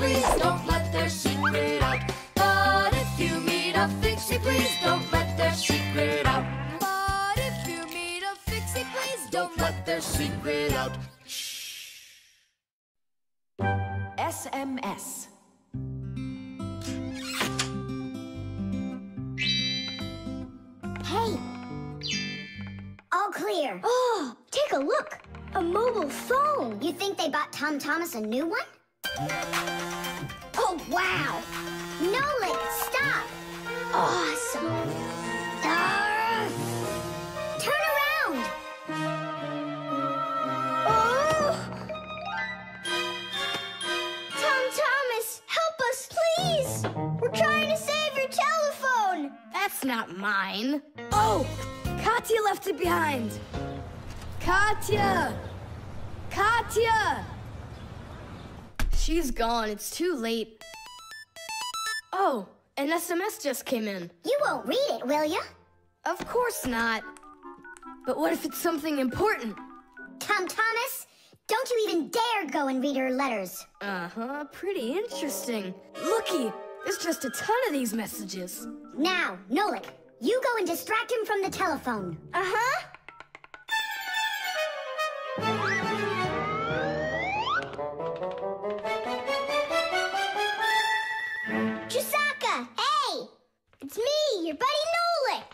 please don't let their secret out. But if you meet a fixie, please don't let their secret out. But if you meet a fixie, please don't let their secret out. SMS. Hey! All clear. Oh, take a look. A mobile phone. You think they bought Tom Thomas a new one? Oh, wow. Nolik, stop. Awesome. Turn around. Oh! Tom Thomas, help us, please. We're trying to save your telephone. That's not mine. Oh, Katya left it behind. Katya! Katya! She's gone. It's too late. Oh, an SMS just came in. You won't read it, will you? Of course not. But what if it's something important? Tom Thomas, don't you even dare go and read her letters. Uh-huh, pretty interesting. Looky, there's just a ton of these messages. Now, Nolik, you go and distract him from the telephone. Uh-huh. Chusaka, hey! It's me, your buddy Nolik.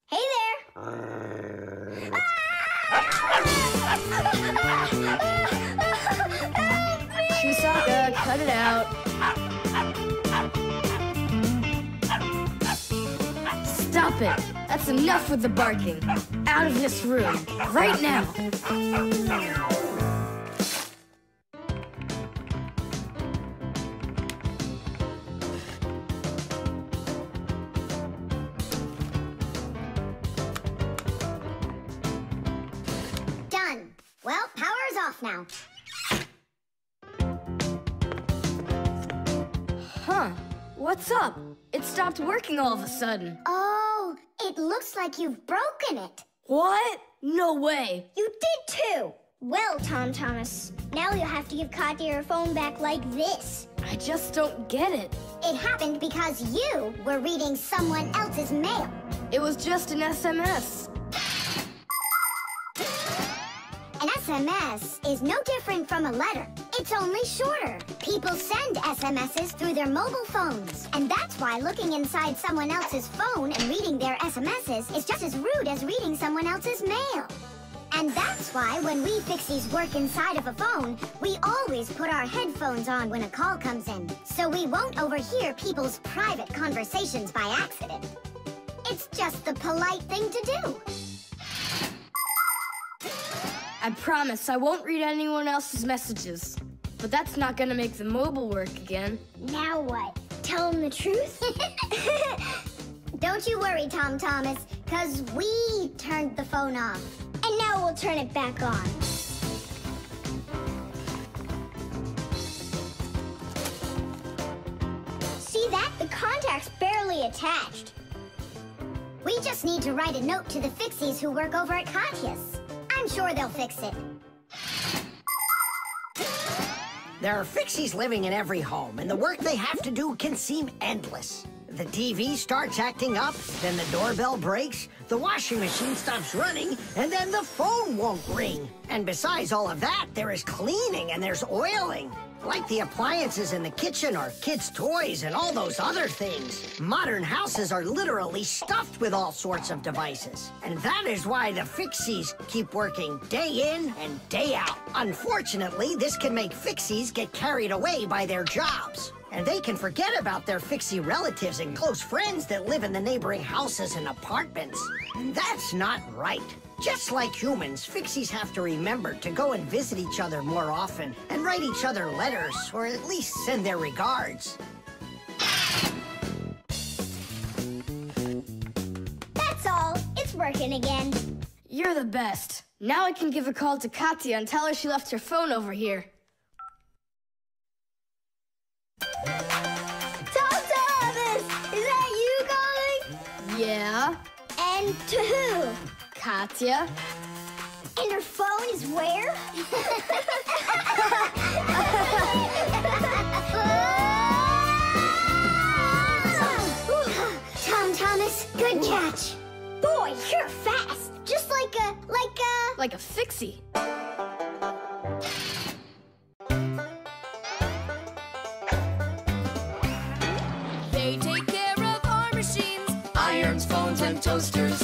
Hey there. Chusaka, cut it out. Stop it. That's enough with the barking. Out of this room. Right now. Done. Well, power's off now. Huh. What's up? It stopped working all of a sudden. Oh, it looks like you've broken it. What? No way. You did too. Well, Tom Thomas, now you'll have to give Katya her phone back like this. I just don't get it. It happened because you were reading someone else's mail. It was just an SMS. An SMS is no different from a letter. It's only shorter. People send SMSs through their mobile phones. And that's why looking inside someone else's phone and reading their SMSs is just as rude as reading someone else's mail. And that's why when we fixies work inside of a phone, we always put our headphones on when a call comes in, so we won't overhear people's private conversations by accident. It's just the polite thing to do. I promise I won't read anyone else's messages. But that's not gonna make the mobile work again. Now what? Tell them the truth? Don't you worry, Tom Thomas, because we turned the phone off. And now we'll turn it back on. See that? The contact's barely attached. We just need to write a note to the fixies who work over at Katya's. I'm sure they'll fix it. There are fixies living in every home, and the work they have to do can seem endless. The TV starts acting up, then the doorbell breaks, the washing machine stops running, and then the phone won't ring. And besides all of that, there is cleaning and there's oiling. Like the appliances in the kitchen or kids' toys and all those other things. Modern houses are literally stuffed with all sorts of devices. And that is why the fixies keep working day in and day out. Unfortunately, this can make fixies get carried away by their jobs. And they can forget about their fixie relatives and close friends that live in the neighboring houses and apartments. And that's not right. Just like humans, fixies have to remember to go and visit each other more often and write each other letters, or at least send their regards. That's all. It's working again. You're the best. Now I can give a call to Katya and tell her she left her phone over here. Tom Thomas! Is that you calling? Yeah? And to who? Katya. And her phone is where? Tom Thomas, good catch. Boy, you're fast. Just like a... Like a fixie. They take care of our machines, irons, phones, and toasters,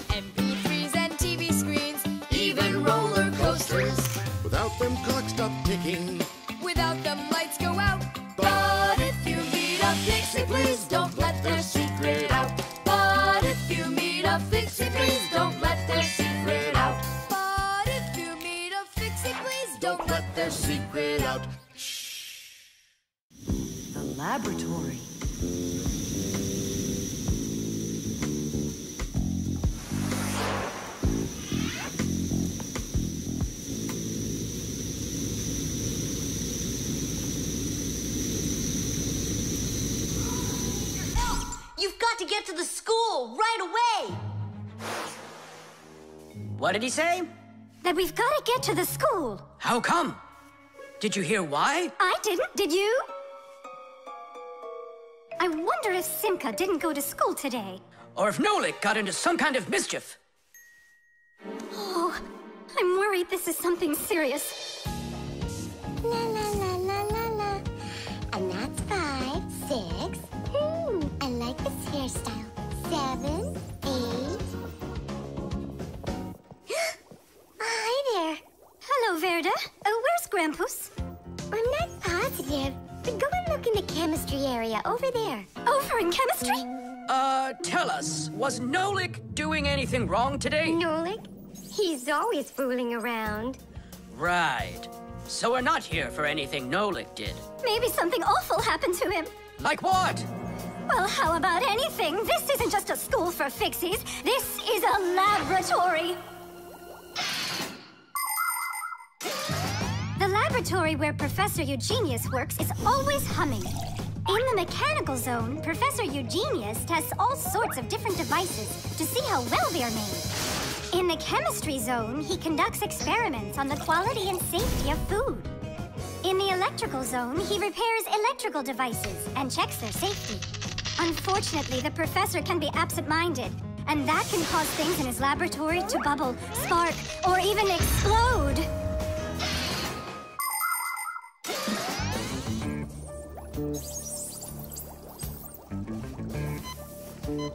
MP3s and TV screens, even roller coasters. Without them, clocks stop ticking. Without them, lights go out. But if you meet a fixie, please don't let their secret out. But if you meet a fixie, please don't let their secret out. But if you meet a fixie, please don't let their secret out. The laboratory. You've got to get to the school right away! What did he say? That we've got to get to the school. How come? Did you hear why? I didn't, did you? I wonder if Simka didn't go to school today. Or if Nolik got into some kind of mischief? Oh, I'm worried this is something serious. La la la la la la. And that's 5, 6. I like this hairstyle. 7, 8. Hi there. Hello, Verda. Where's Grampus? I'm not positive, but go and look in the chemistry area over there. Over in chemistry? Tell us, was Nolik doing anything wrong today? Nolik? He's always fooling around. Right. So we're not here for anything Nolik did. Maybe something awful happened to him. Like what? Well, how about anything? This isn't just a school for fixies. This is a laboratory. The laboratory where Professor Eugenius works is always humming. In the mechanical zone, Professor Eugenius tests all sorts of different devices to see how well they're made. In the chemistry zone, he conducts experiments on the quality and safety of food. In the electrical zone, he repairs electrical devices and checks their safety. Unfortunately, the professor can be absent-minded, and that can cause things in his laboratory to bubble, spark, or even explode.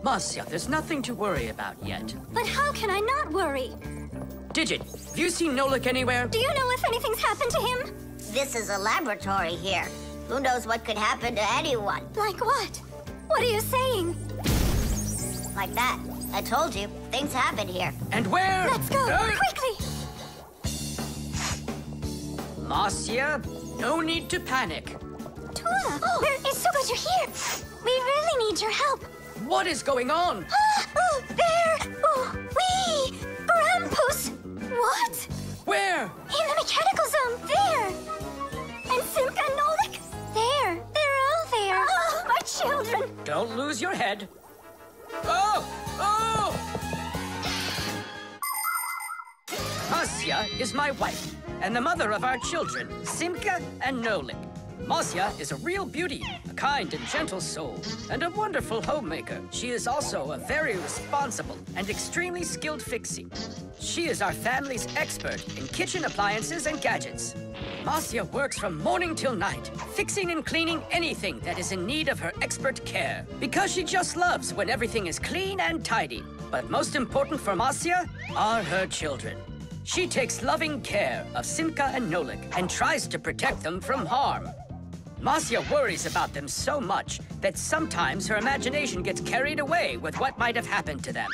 Marcia, there's nothing to worry about yet. But how can I not worry? Digit, have you seen Nolik anywhere? Do you know if anything's happened to him? This is a laboratory here. Who knows what could happen to anyone? Like what? What are you saying? Like that. I told you, things happen here. And where? Let's go, quickly! Marcia, no need to panic. Tura, where is so good you're here? We really need your help. What is going on? Oh, there! Oh, we! Grampus! What? Where? In the mechanical zone, there! And Simka and Nolik? There! They're all there! Oh, my children! Don't lose your head. Oh! Oh! Marcia is my wife, and the mother of our children, Simka and Nolik. Marcia is a real beauty, a kind and gentle soul, and a wonderful homemaker. She is also a very responsible and extremely skilled fixie. She is our family's expert in kitchen appliances and gadgets. Marcia works from morning till night, fixing and cleaning anything that is in need of her expert care, because she just loves when everything is clean and tidy. But most important for Marcia are her children. She takes loving care of Simka and Nolik and tries to protect them from harm. Marcia worries about them so much that sometimes her imagination gets carried away with what might have happened to them.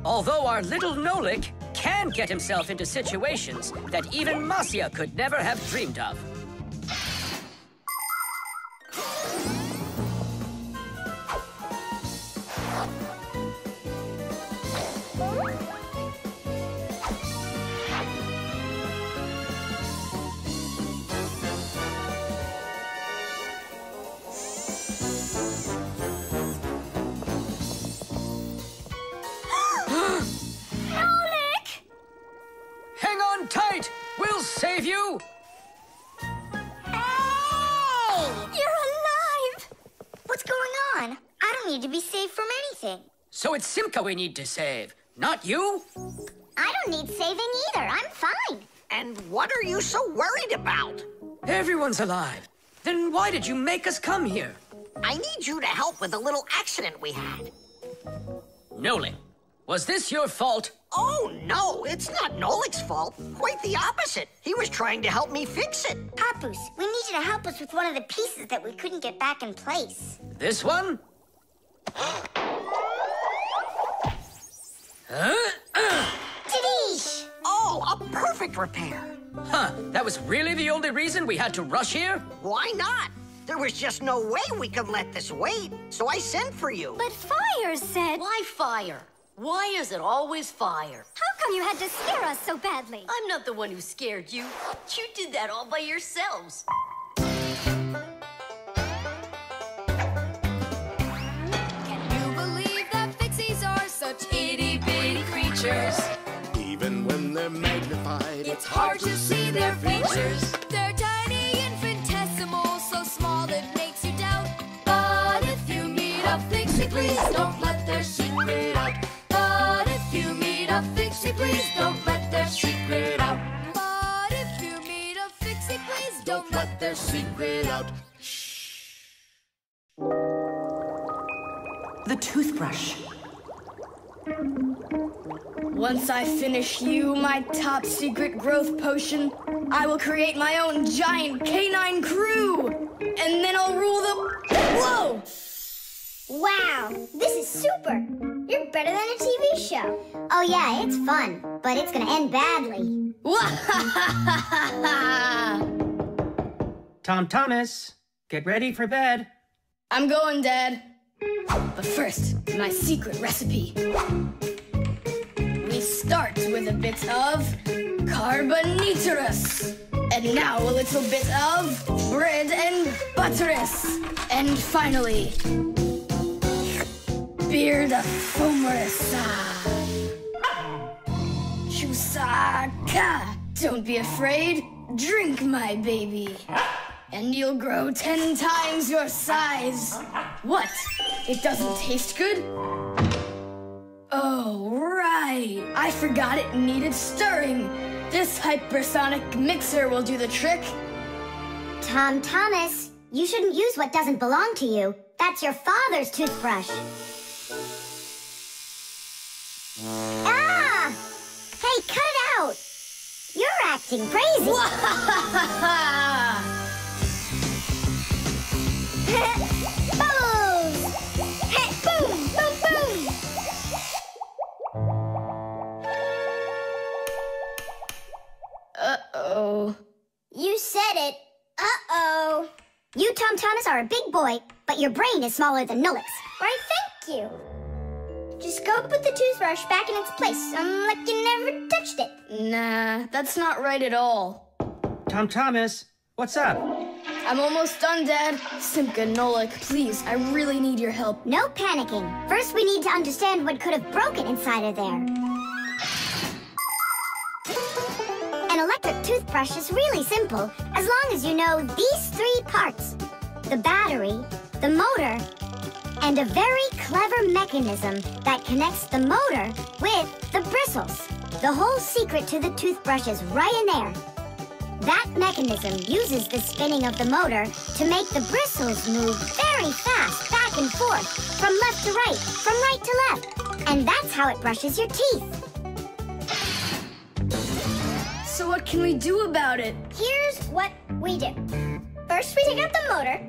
Although our little Nolik can get himself into situations that even Marcia could never have dreamed of. save you? Hey! You're alive! What's going on? I don't need to be saved from anything. So it's Simka we need to save, not you? I don't need saving either. I'm fine. And what are you so worried about? Everyone's alive. Then why did you make us come here? I need you to help with a little accident we had. Nolik, was this your fault? Oh, no, it's not Nolik's fault. Quite the opposite. He was trying to help me fix it. Papoose, we need you to help us with one of the pieces that we couldn't get back in place. This one? Tadish! Oh, a perfect repair. Huh, that was really the only reason we had to rush here? Why not? There was just no way we could let this wait, so I sent for you. But Fire said... Why fire? Why is it always fire? How come you had to scare us so badly? I'm not the one who scared you. You did that all by yourselves. Can you believe that fixies are such itty-bitty creatures? Even when they're magnified, It's hard to see their features. They're tiny, infinitesimal, so small it makes you doubt. But if you meet a fixie, please don't let their secret out. But if you meet a fixie, please don't let their secret out. But if you meet a fixie, please don't let their secret out. The toothbrush. Once I finish you, my top secret growth potion, I will create my own giant canine crew! And then I'll rule the... Whoa! Wow, this is super. You're better than a TV show. Oh yeah, it's fun, but it's gonna end badly. Tom Thomas, get ready for bed. I'm going, Dad. But first, my secret recipe. We start with a bit of carbonatorous. And now a little bit of bread and butterous. And finally, beard of foamerous. Chusaka. Don't be afraid. Drink, my baby. And you'll grow 10 times your size. What? It doesn't taste good? Oh, right. I forgot it needed stirring. This hypersonic mixer will do the trick. Tom Thomas, you shouldn't use what doesn't belong to you. That's your father's toothbrush. Ah! Hey, cut it out! You're acting crazy. Bubbles! Hey, boom, boom, boom! Uh-oh. You said it. Uh-oh. You, Tom Thomas, are a big boy, but your brain is smaller than Nolik's. Why, thank you. Just go put the toothbrush back in its place, like you never touched it. Nah, that's not right at all. Tom Thomas, what's up? I'm almost done, Dad. Simka, Nolik, please, I really need your help. No panicking. First, we need to understand what could have broken inside of there. An electric toothbrush is really simple, as long as you know these 3 parts. The battery, the motor, and a very clever mechanism that connects the motor with the bristles. The whole secret to the toothbrush is right in there. That mechanism uses the spinning of the motor to make the bristles move very fast back and forth, from left to right, from right to left. And that's how it brushes your teeth. So what can we do about it? Here's what we do. First, we take out the motor,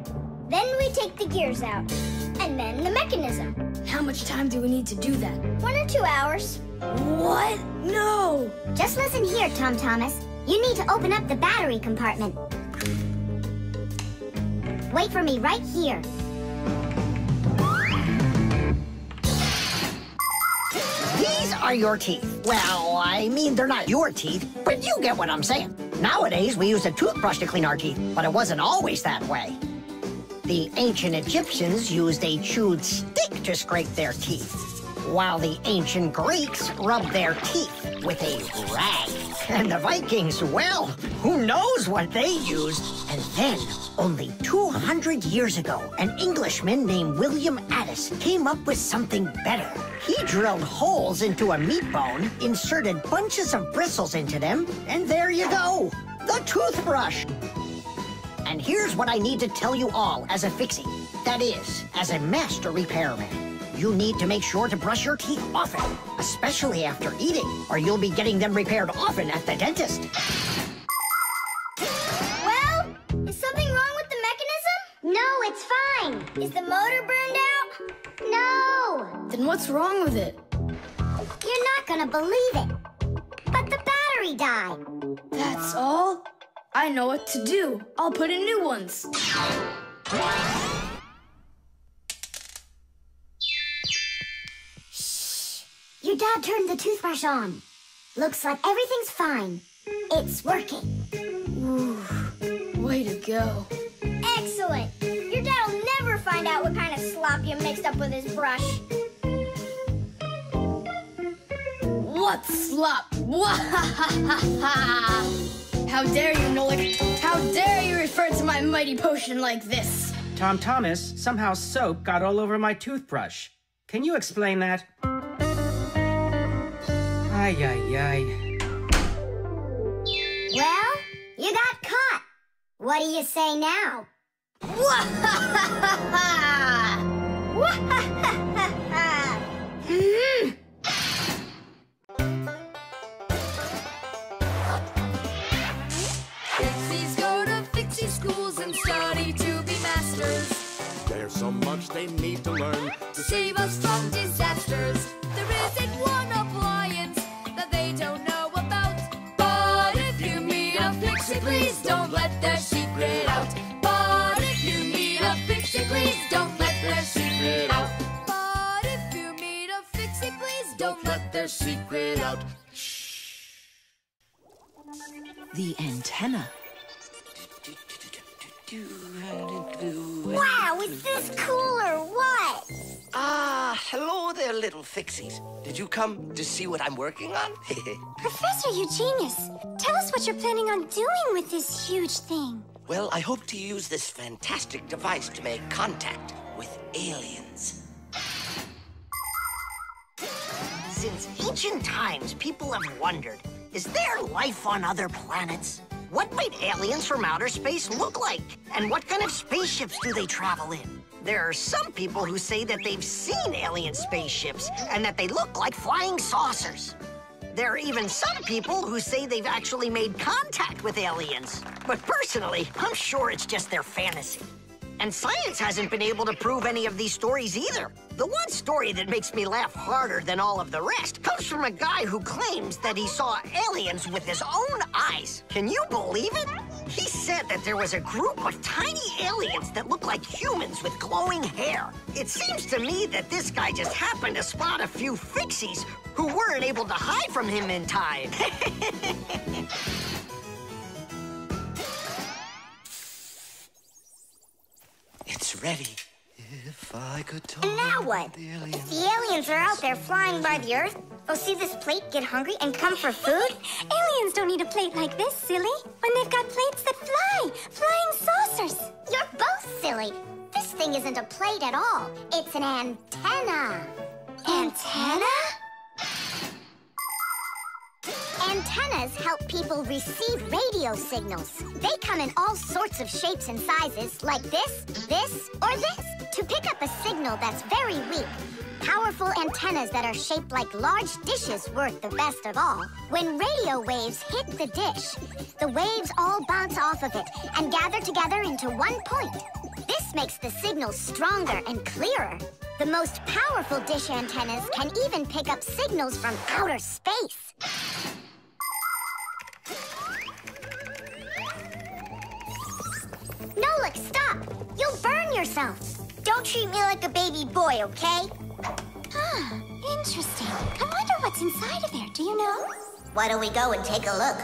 then we take the gears out, and then the mechanism. How much time do we need to do that? 1 or 2 hours. What? No! Just listen here, Tom Thomas. You need to open up the battery compartment. Wait for me right here. These are your teeth. Well, I mean, they're not your teeth, but you get what I'm saying. Nowadays, we use a toothbrush to clean our teeth, but it wasn't always that way. The ancient Egyptians used a chewed stick to scrape their teeth, while the ancient Greeks rubbed their teeth with a rag. And the Vikings, well, Who knows what they used? And then, only 200 years ago, an Englishman named William Addis came up with something better. He drilled holes into a meat bone, inserted bunches of bristles into them, and there you go, the toothbrush. And here's what I need to tell you all as a fixie. That is, as a master repairman. You need to make sure to brush your teeth often, especially after eating, or you'll be getting them repaired often at the dentist. Well, is something wrong with the mechanism? No, it's fine. Is the motor burned out? No. Then what's wrong with it? You're not gonna believe it. But the battery died. That's all? I know what to do. I'll put in new ones. Your dad turned the toothbrush on. Looks like everything's fine. It's working. Ooh, way to go. Excellent. Your dad'll never find out what kind of slop you mixed up with his brush. What slop? How dare you, Nolik? How dare you refer to my mighty potion like this? Tom Thomas, somehow soap got all over my toothbrush. Can you explain that? Ay, ay, ay. Well, you got caught. What do you say now? Pixies go to fixie schools and study to be masters. There's so much they need to learn To save us from disasters. There isn't one appliance that they don't know about. But if you meet a fixie, please don't let their secret out. But if you meet a fixie, please don't let their secret out. But if you meet a fixie, please don't let their secret out. The antenna. Wow, is this cool or what? Ah, hello there, little fixies. Did you come to see what I'm working on? Professor Eugenius, tell us what you're planning on doing with this huge thing. Well, I hope to use this fantastic device to make contact with aliens. Since ancient times, people have wondered, is there life on other planets? What might aliens from outer space look like? And what kind of spaceships do they travel in? There are some people who say that they've seen alien spaceships and that they look like flying saucers. There are even some people who say they've actually made contact with aliens. But personally, I'm sure it's just their fantasy. And science hasn't been able to prove any of these stories either. The one story that makes me laugh harder than all of the rest comes from a guy who claims that he saw aliens with his own eyes. Can you believe it? He said that there was a group of tiny aliens that looked like humans with glowing hair. It seems to me that this guy just happened to spot a few fixies who weren't able to hide from him in time. It's ready. If I could talk. And now what? If the aliens are out there flying by the Earth, they'll see this plate, get hungry, and come for food? Aliens don't need a plate like this, silly. When they've got plates that fly, flying saucers. You're both silly. This thing isn't a plate at all. It's an antenna. Antenna? Antennas help people receive radio signals. They come in all sorts of shapes and sizes, like this, or this, to pick up a signal that's very weak. Powerful antennas that are shaped like large dishes work the best of all. When radio waves hit the dish, the waves all bounce off of it and gather together into one point. This makes the signal stronger and clearer. The most powerful dish antennas can even pick up signals from outer space. Nolik, stop! You'll burn yourself. Don't treat me like a baby boy, okay? Ah, interesting. I wonder what's inside of there. Do you know? Why don't we go and take a look?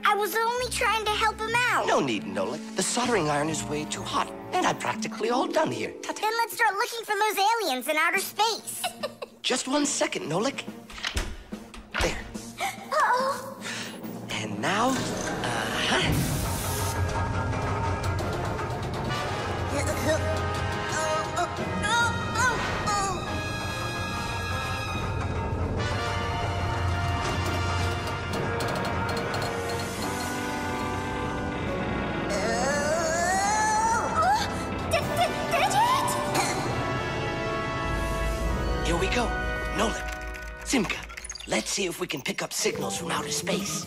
I was only trying to help him out. No need, Nolik. The soldering iron is way too hot, and I'm practically all done here. Then let's start looking for those aliens in outer space. Just 1 second, Nolik. There. Uh-oh. now, Here we go. Nolik, Simka, let's see if we can pick up signals from outer space.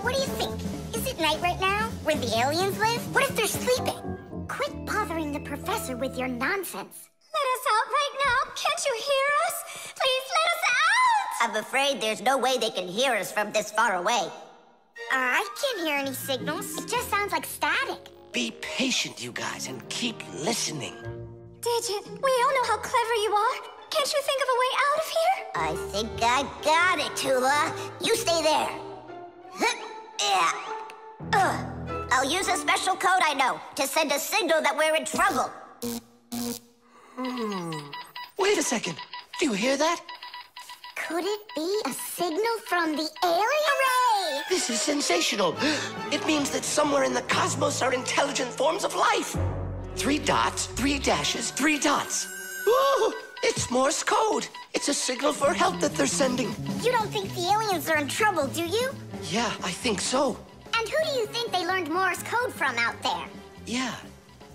What do you think? Is it night right now, where the aliens live? What if they're sleeping? Quit bothering the professor with your nonsense. Let us out right now. Can't you hear us? Please let us out! I'm afraid there's no way they can hear us from this far away. I can't hear any signals. It just sounds like static. Be patient, you guys, and keep listening. Digit, we all know how clever you are. Can't you think of a way out of here? I think I got it, Tula. You stay there. Yeah. I'll use a special code I know to send a signal that we're in trouble. Wait a second. Do you hear that? Could it be a signal from the alien? Hooray! This is sensational. It means that somewhere in the cosmos are intelligent forms of life. 3 dots, 3 dashes, 3 dots. Ooh, it's Morse code. It's a signal for help that they're sending. You don't think the aliens are in trouble, do you? Yeah, I think so. And who do you think they learned Morse code from out there? Yeah,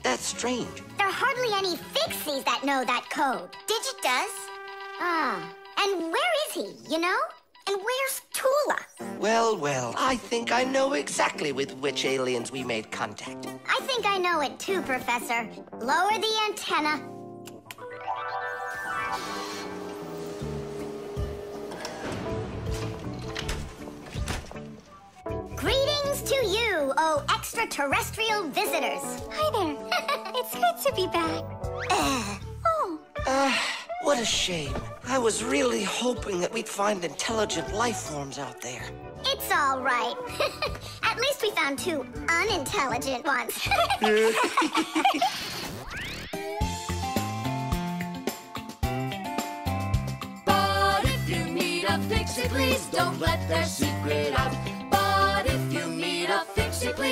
that's strange. There are hardly any Fixies that know that code. Digit does. Ah, and where is he, you know? And where's Tula? Well, I think I know exactly with which aliens we made contact. I think I know it too, Professor. Lower the antenna. Greetings to you, oh extraterrestrial visitors. Hi there. It's good to be back. What a shame. I was really hoping that we'd find intelligent life forms out there. It's all right. At least we found 2 unintelligent ones. But if you meet a Fixie, please don't let their secret out. But if you meet a Fixie, please